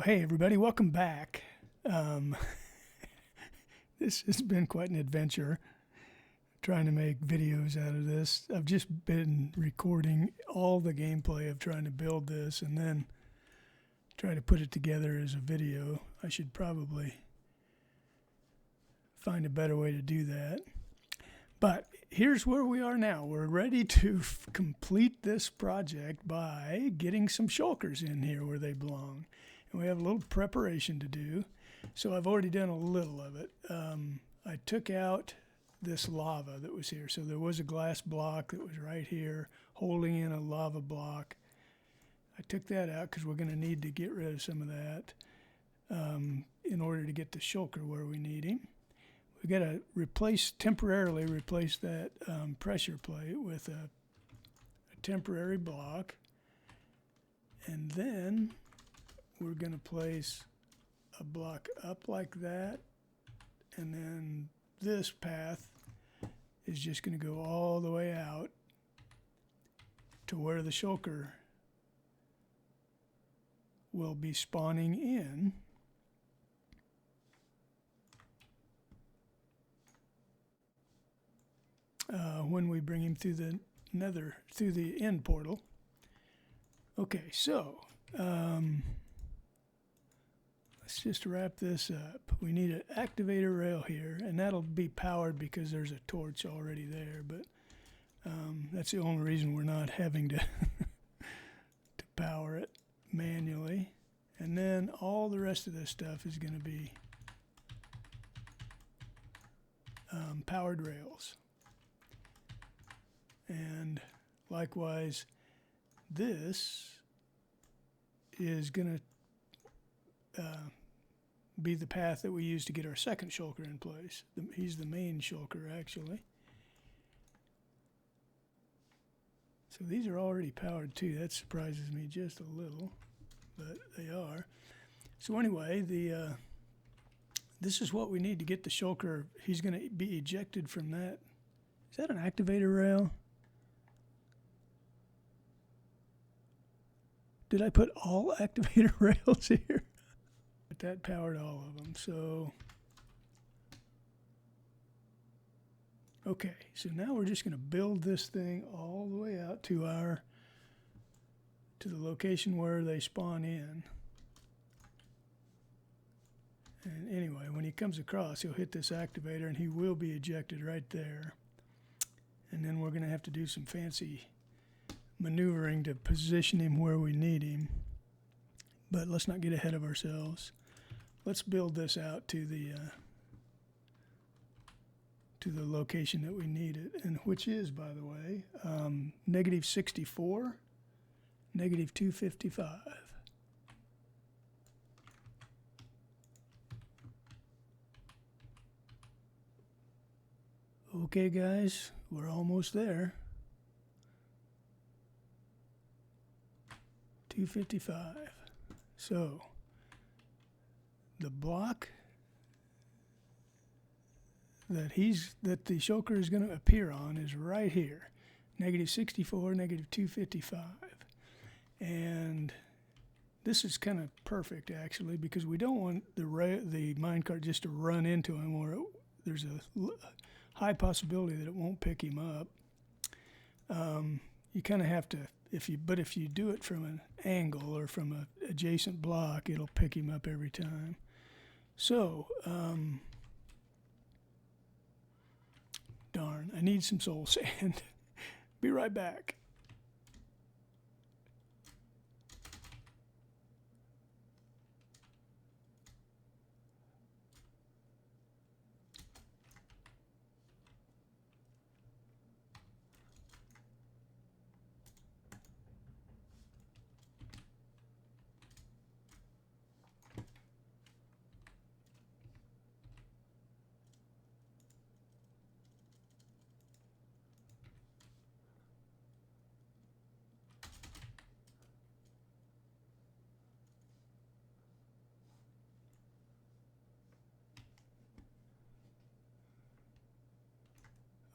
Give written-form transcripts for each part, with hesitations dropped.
Well, hey everybody, welcome back. This has been quite an adventure trying to make videos out of this. I've just been recording all the gameplay of trying to build this and then try to put it together as a video. I should probably find a better way to do that. But here's where we are now. We're ready to complete this project by getting some shulkers in here where they belong. And we have a little preparation to do. So I've already done a little of it. I took out this lava that was here. So there was a glass block that was right here holding in a lava block. I took that out because we're going to need to get rid of some of that in order to get the shulker where we need him. We've got to temporarily replace that pressure plate with a temporary block. And then we're going to place a block up like that. And then this path is just going to go all the way out to where the shulker will be spawning in. When we bring him through the nether, through the end portal. Okay, so let's just wrap this up. We need an activator rail here, and that'll be powered because there's a torch already there, but that's the only reason we're not having to to power it manually. And then all the rest of this stuff is going to be powered rails. And likewise, this is going to be the path that we use to get our second shulker in place. He's the main shulker, actually. So these are already powered too. That surprises me just a little, but they are. So anyway, this is what we need to get the shulker. He's going to be ejected from that. Is that an activator rail? Did I put all activator rails here? But that powered all of them, so. Okay, so now we're just going to build this thing all the way out to the location where they spawn in. And anyway, when he comes across, he'll hit this activator and he will be ejected right there. And then we're going to have to do some fancy maneuvering to position him where we need him. But let's not get ahead of ourselves. Let's build this out to the location that we need it, and which is, by the way, -64, -255. Okay, guys, we're almost there. 255. So the block that the shulker is going to appear on is right here, -64, -255, and this is kind of perfect actually because we don't want the minecart just to run into him, or there's a high possibility that it won't pick him up. You kind of have to. If you do it from an angle or from an adjacent block, it'll pick him up every time. So, darn, I need some soul sand. Be right back.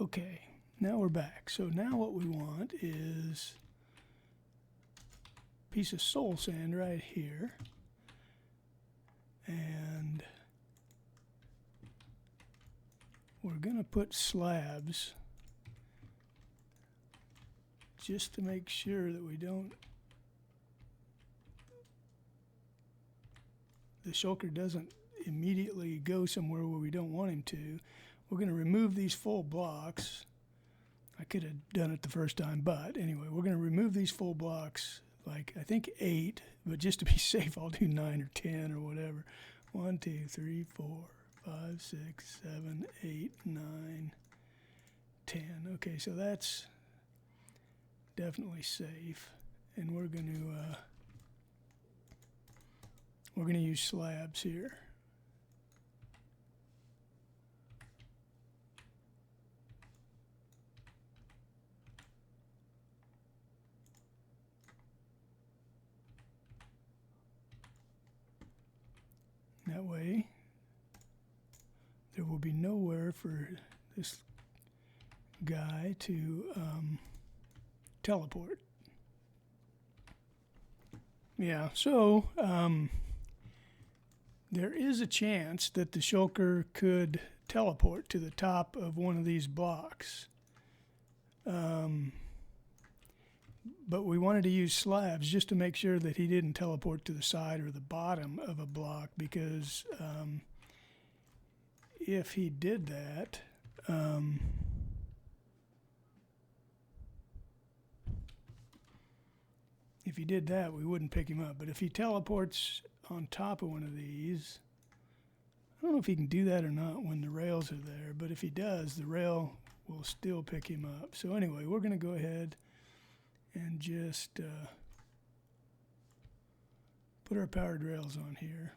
Okay, now we're back. So now what we want is a piece of soul sand right here. And we're going to put slabs just to make sure that we don't, the shulker doesn't immediately go somewhere where we don't want him to. We're going to remove these full blocks. I could have done it the first time, but anyway, we're going to remove these full blocks, like I think 8, but just to be safe, I'll do 9 or 10 or whatever. 1, 2, 3, 4, 5, 6, 7, 8, 9, 10. Okay, so that's definitely safe, and we're going to use slabs here. That way, there will be nowhere for this guy to teleport. Yeah, so there is a chance that the shulker could teleport to the top of one of these blocks. But we wanted to use slabs just to make sure that he didn't teleport to the side or the bottom of a block, because if he did that, we wouldn't pick him up. But if he teleports on top of one of these, I don't know if he can do that or not when the rails are there, but if he does, the rail will still pick him up. So anyway, we're going to go ahead and just put our powered rails on here.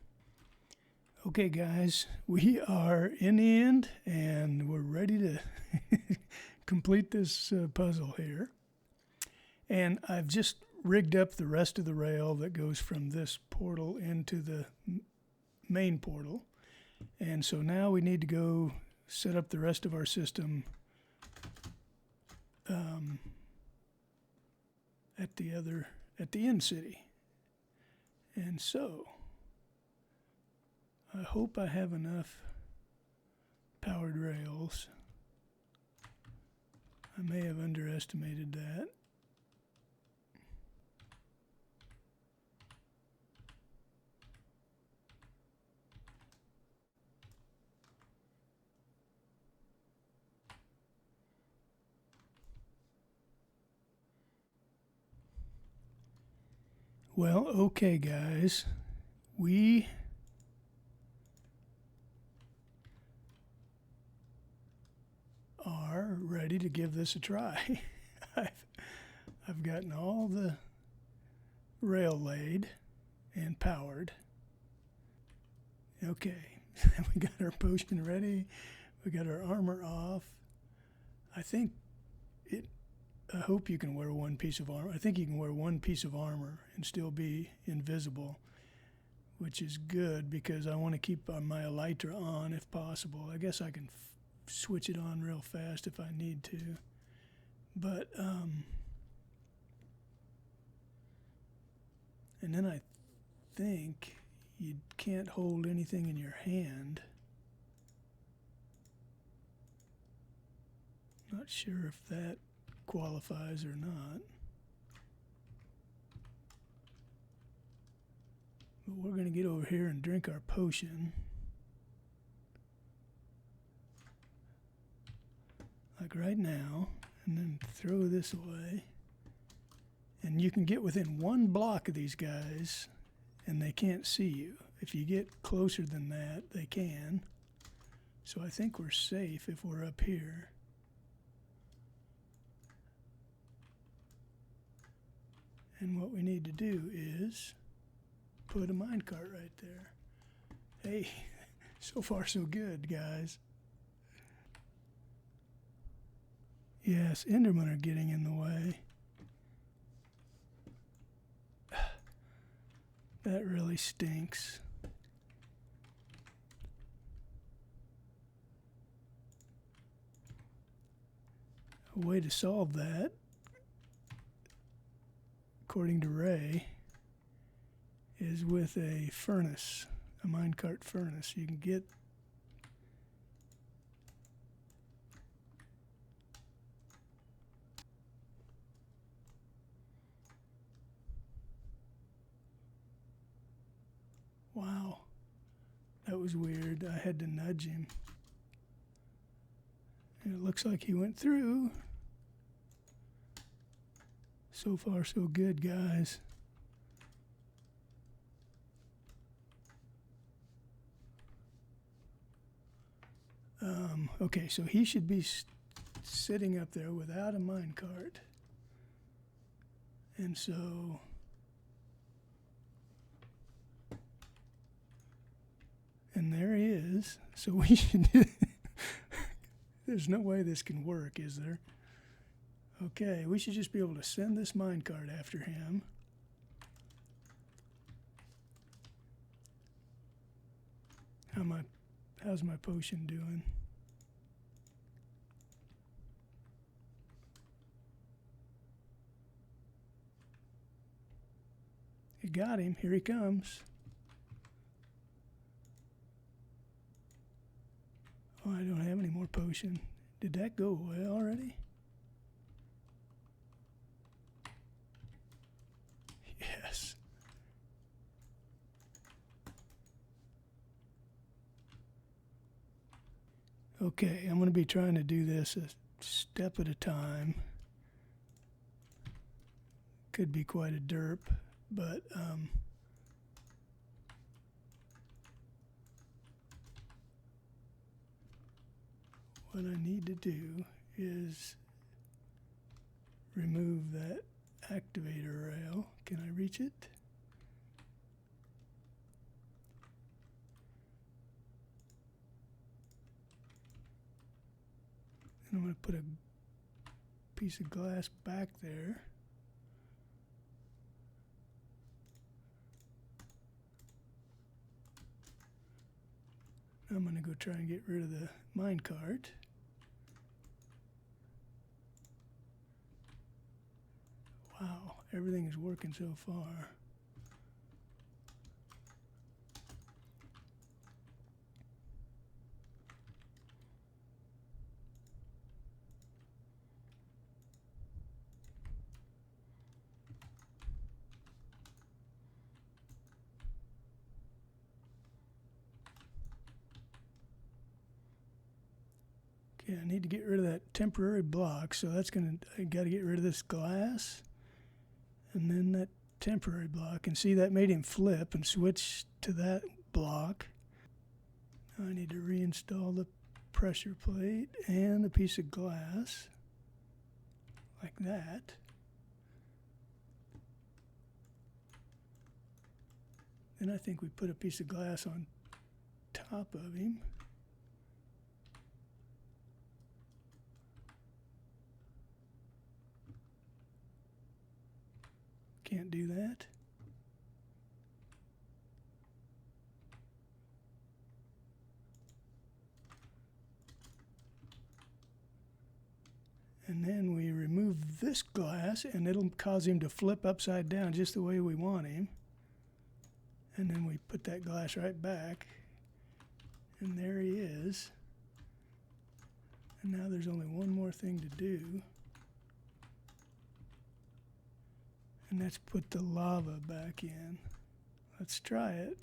Okay guys, we are in the end and we're ready to complete this puzzle here. And I've just rigged up the rest of the rail that goes from this portal into the main portal. And so now we need to go set up the rest of our system at the end city. And so I hope I have enough powered rails. I may have underestimated that. Well, okay guys, we are ready to give this a try. I've gotten all the rail laid and powered. Okay, we got our potion ready, we got our armor off. I hope you can wear one piece of armor. I think you can wear one piece of armor and still be invisible, which is good because I want to keep my elytra on if possible. I guess I can switch it on real fast if I need to. But, and then I think you can't hold anything in your hand. Not sure if that qualifies or not. But we're going to get over here and drink our potion. Like right now. And then throw this away. And you can get within one block of these guys and they can't see you. If you get closer than that, they can. So I think we're safe if we're up here. And what we need to do is put a minecart right there. Hey, so far so good, guys. Yes, Endermen are getting in the way. That really stinks. A way to solve that, according to Ray, is with a furnace a minecart furnace. You can get wow, that was weird. I had to nudge him. And it looks like he went through. So far, so good, guys. Okay, so he should be sitting up there without a minecart. And so and there he is. So we should there's no way this can work, is there? Okay, we should just be able to send this minecart after him. How's my potion doing? You got him. Here he comes. Oh, I don't have any more potion. Did that go away already? Yes. Okay, I'm going to be trying to do this a step at a time. Could be quite a derp, but what I need to do is remove that activator rail. Can I reach it? And I'm going to put a piece of glass back there. I'm going to go try and get rid of the minecart. Wow, everything is working so far. Okay, I need to get rid of that temporary block, so I got to get rid of this glass. And then that temporary block, and see that made him flip and switch to that block. Now I need to reinstall the pressure plate and a piece of glass like that. Then I think we put a piece of glass on top of him. Can't do that. And then we remove this glass, and it'll cause him to flip upside down just the way we want him. And then we put that glass right back, and there he is. And now there's only one more thing to do. And let's put the lava back in. Let's try it.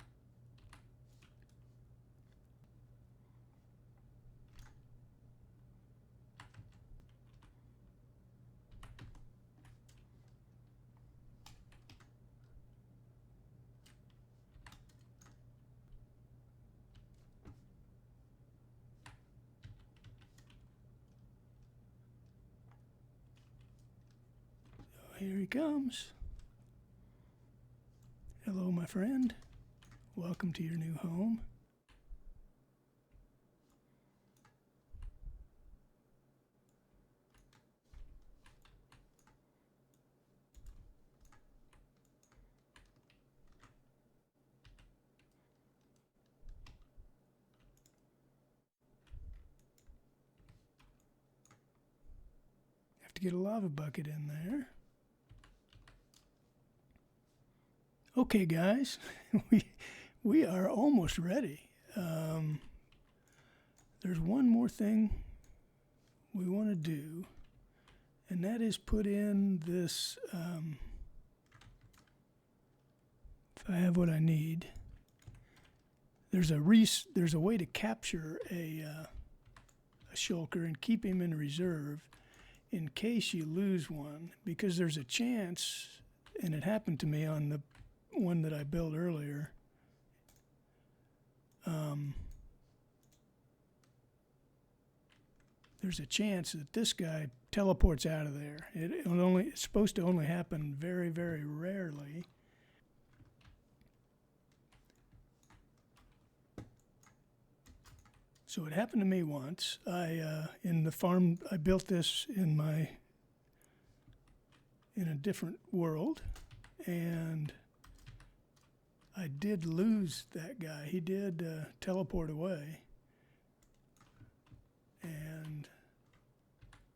So here he comes. Hello, my friend. Welcome to your new home. Have to get a lava bucket in there. Okay, guys, we are almost ready. There's one more thing we want to do, and that is put in this, if I have what I need, there's a way to capture a shulker and keep him in reserve in case you lose one, because there's a chance, and it happened to me on the one that I built earlier. There's a chance that this guy teleports out of there. It's supposed to only happen very, very rarely. So it happened to me once. In the farm, I built this in a different world, and I did lose that guy. He did teleport away, and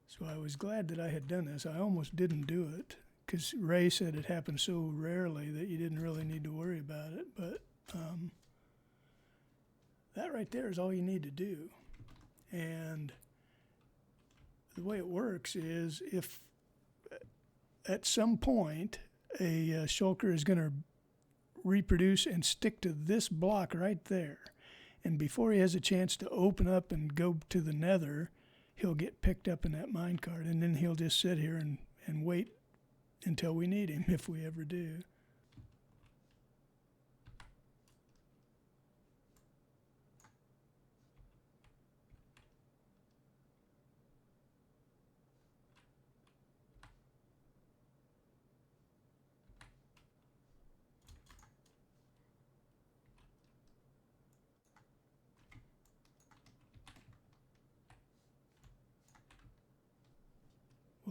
so I was glad that I had done this. I almost didn't do it because Ray said it happened so rarely that you didn't really need to worry about it, but that right there is all you need to do. And the way it works is if at some point a shulker is going to reproduce and stick to this block right there, and before he has a chance to open up and go to the nether, he'll get picked up in that minecart, and then he'll just sit here and wait until we need him, if we ever do.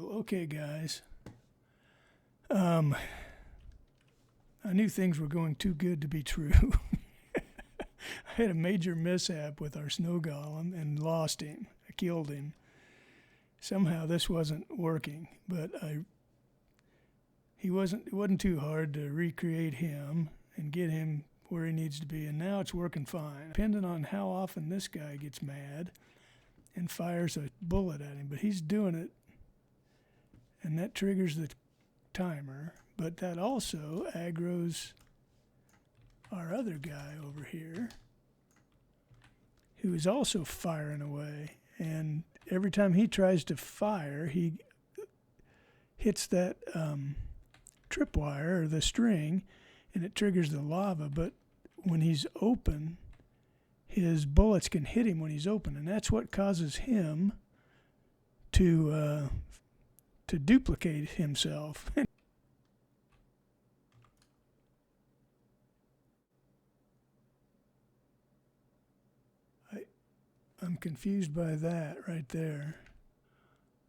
Well, okay, guys. I knew things were going too good to be true. I had a major mishap with our snow golem and lost him. I killed him. Somehow this wasn't working, but it wasn't too hard to recreate him and get him where he needs to be, and now it's working fine. Depending on how often this guy gets mad and fires a bullet at him, but he's doing it, and that triggers the timer, but that also aggroes our other guy over here, who is also firing away, and every time he tries to fire, he hits that tripwire or the string, and it triggers the lava, but when he's open, his bullets can hit him when he's open, and that's what causes him to duplicate himself. I'm confused by that right there.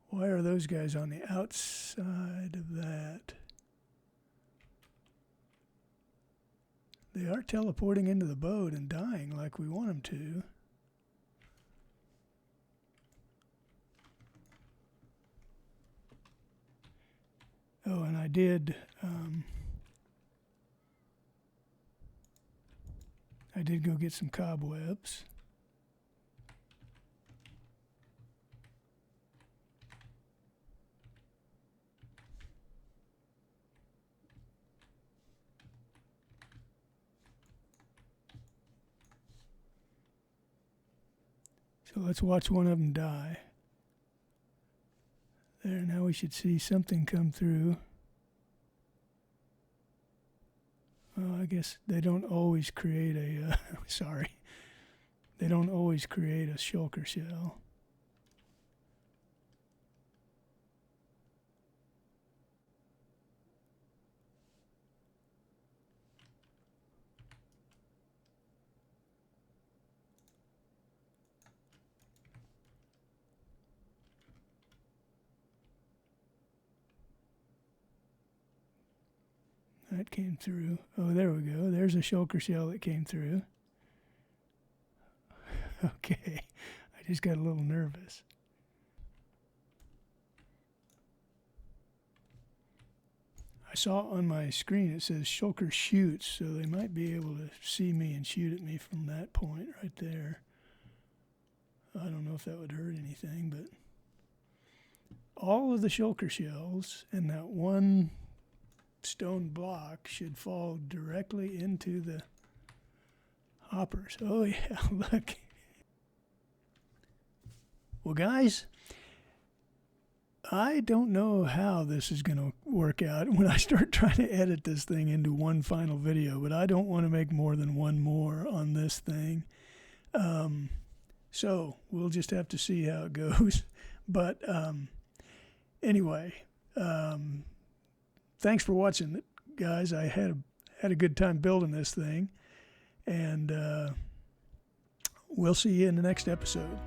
Why are those guys on the outside of that? They are teleporting into the boat and dying like we want them to. Oh, and I did go get some cobwebs. So let's watch one of them die. There, now we should see something come through. Oh, I guess they don't always create a, they don't always create a shulker shell. That came through. Oh, there we go. There's a shulker shell that came through. Okay, I just got a little nervous. saw on my screen it says Shulker shoots, so they might be able to see me and shoot at me from that point right there. I don't know if that would hurt anything, but all of the shulker shells and that one stone block should fall directly into the hoppers. Oh yeah, look. Well, guys, I don't know how this is going to work out when I start trying to edit this thing into one final video, but I don't want to make more than one more on this thing. So we'll just have to see how it goes. But anyway, thanks for watching, guys. I had a good time building this thing, and we'll see you in the next episode.